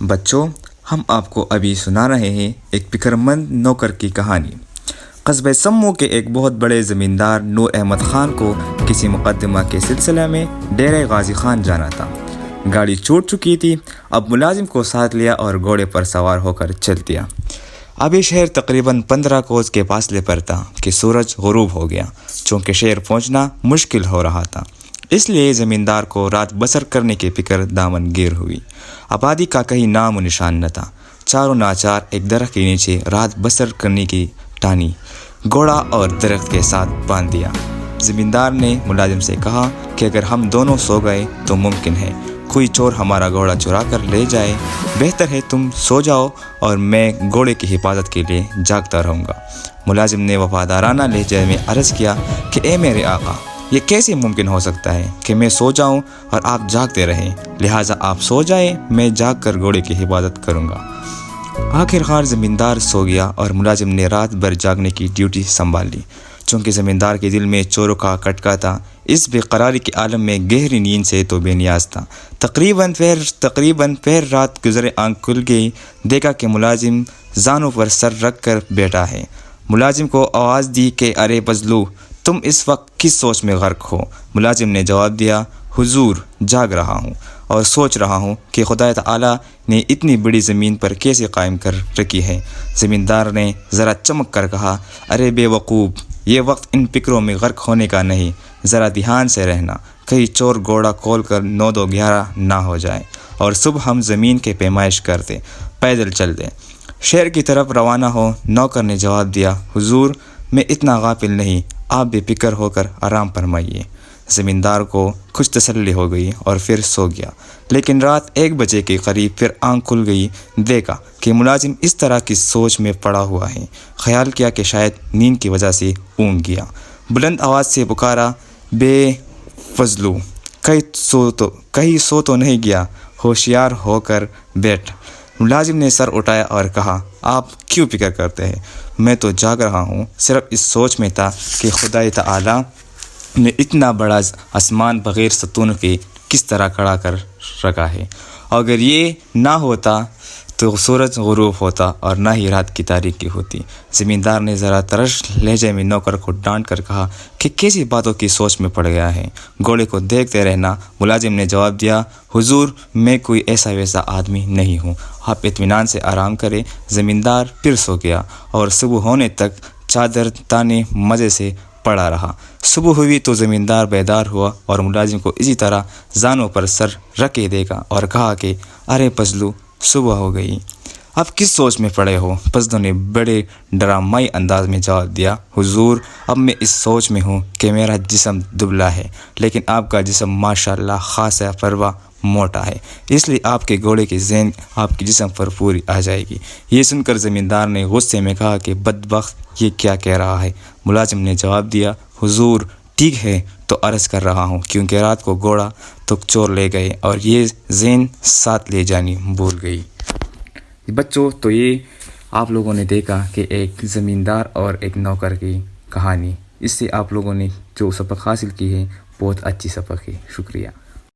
بچوں، ہم آپ کو ابھی سنا رہے ہیں ایک فکرمند نوکر کی کہانی۔ قصبہ سمو کے ایک بہت بڑے زمیندار نور احمد خان کو کسی مقدمہ کے سلسلے میں ڈیرہ غازی خان جانا تھا۔ گاڑی چھوٹ چکی تھی، اب ملازم کو ساتھ لیا اور گھوڑے پر سوار ہو کر چل دیا۔ اب یہ شہر تقریباً 15 کوس کے فاصلے پر تھا کہ سورج غروب ہو گیا۔ چونکہ شہر پہنچنا مشکل ہو رہا تھا، اس لیے زمیندار کو رات بسر کرنے کی فکر دامن گیر ہوئی۔ آبادی کا کہیں نام و نشان نہ تھا۔ چاروں ناچار ایک درخت کے نیچے رات بسر کرنے کی ٹانی گھوڑا اور درخت کے ساتھ باندھ دیا۔ زمیندار نے ملازم سے کہا کہ اگر ہم دونوں سو گئے تو ممکن ہے کوئی چور ہمارا گھوڑا چرا کر لے جائے، بہتر ہے تم سو جاؤ اور میں گھوڑے کی حفاظت کے لیے جاگتا رہوں گا۔ ملازم نے وفادارانہ لہجے میں عرض کیا کہ اے میرے آقا، یہ کیسے ممکن ہو سکتا ہے کہ میں سو جاؤں اور آپ جاگتے رہیں؟ لہٰذا آپ سو جائیں، میں جاگ کر گھوڑے کی حفاظت کروں گا۔ آخرکار زمیندار سو گیا اور ملازم نے رات بھر جاگنے کی ڈیوٹی سنبھال لی۔ چونکہ زمیندار کے دل میں چوروں کا کٹکا تھا، اس بے قراری کے عالم میں گہری نیند سے تو بے نیاز تھا۔ تقریباً پہر رات گزرے، آنکھ کھل گئی، دیکھا کہ ملازم زانوں پر سر رکھ کر بیٹھا ہے۔ ملازم کو آواز دی کہ ارے بزلو، تم اس وقت کس سوچ میں غرق ہو؟ ملازم نے جواب دیا، حضور جاگ رہا ہوں اور سوچ رہا ہوں کہ خدا تعالیٰ نے اتنی بڑی زمین پر کیسے قائم کر رکھی ہے۔ زمیندار نے ذرا چمک کر کہا، ارے بے وقوف، یہ وقت ان فکروں میں غرق ہونے کا نہیں، ذرا دھیان سے رہنا، کہیں چور گھوڑا کھول کر 9-2-11 نہ ہو جائے اور صبح ہم زمین کے پیمائش کرتے، پیدل چل دیں، شہر کی طرف روانہ ہو۔ نوکر نے جواب دیا، حضور میں اتنا غافل نہیں، آپ بے فکر ہو کر آرام فرمائیے۔ زمیندار کو کچھ تسلی ہو گئی اور پھر سو گیا، لیکن رات 1 بجے کے قریب پھر آنکھ کھل گئی، دیکھا کہ ملازم اس طرح کی سوچ میں پڑا ہوا ہے۔ خیال کیا کہ شاید نیند کی وجہ سے اونگ گیا۔ بلند آواز سے پکارا، بے فضلو، کہیں سو تو نہیں گیا؟ ہوشیار ہو کر بیٹھ۔ ملازم نے سر اٹھایا اور کہا، آپ کیوں فکر کرتے ہیں؟ میں تو جاگ رہا ہوں، صرف اس سوچ میں تھا کہ خدا تعالیٰ نے اتنا بڑا آسمان بغیر ستون کے کس طرح کھڑا کر رکھا ہے، اور اگر یہ نہ ہوتا تو سورج غروب ہوتا اور نہ ہی رات کی تاریکی ہوتی۔ زمیندار نے ذرا ترش لہجے میں نوکر کو ڈانٹ کر کہا کہ کیسی باتوں کی سوچ میں پڑ گیا ہے، گھوڑے کو دیکھتے رہنا۔ ملازم نے جواب دیا، حضور میں کوئی ایسا ویسا آدمی نہیں ہوں، آپ اطمینان سے آرام کریں۔ زمیندار پھر سو گیا اور صبح ہونے تک چادر تانے مزے سے پڑا رہا۔ صبح ہوئی تو زمیندار بیدار ہوا اور ملازم کو اسی طرح زانوں پر سر رکھے دیکھا اور کہا کہ ارے پزلو، صبح ہو گئی، اب کس سوچ میں پڑے ہو؟ پزلو نے بڑے ڈرامائی انداز میں جواب دیا، حضور اب میں اس سوچ میں ہوں کہ میرا جسم دبلا ہے، لیکن آپ کا جسم ماشاءاللہ خاصا پروا موٹا ہے، اس لیے آپ کے گھوڑے کی ذہن آپ کے جسم پر پوری آ جائے گی۔ یہ سن کر زمیندار نے غصے میں کہا کہ بدبخت یہ کیا کہہ رہا ہے؟ ملازم نے جواب دیا، حضور ٹھیک ہے تو عرض کر رہا ہوں، کیونکہ رات کو گھوڑا تو چور لے گئے اور یہ ذہن ساتھ لے جانی بھول گئی۔ بچوں، تو یہ آپ لوگوں نے دیکھا کہ ایک زمیندار اور ایک نوکر کی کہانی، اس سے آپ لوگوں نے جو سبق حاصل کی ہے بہت اچھی سبق ہے۔ شکریہ۔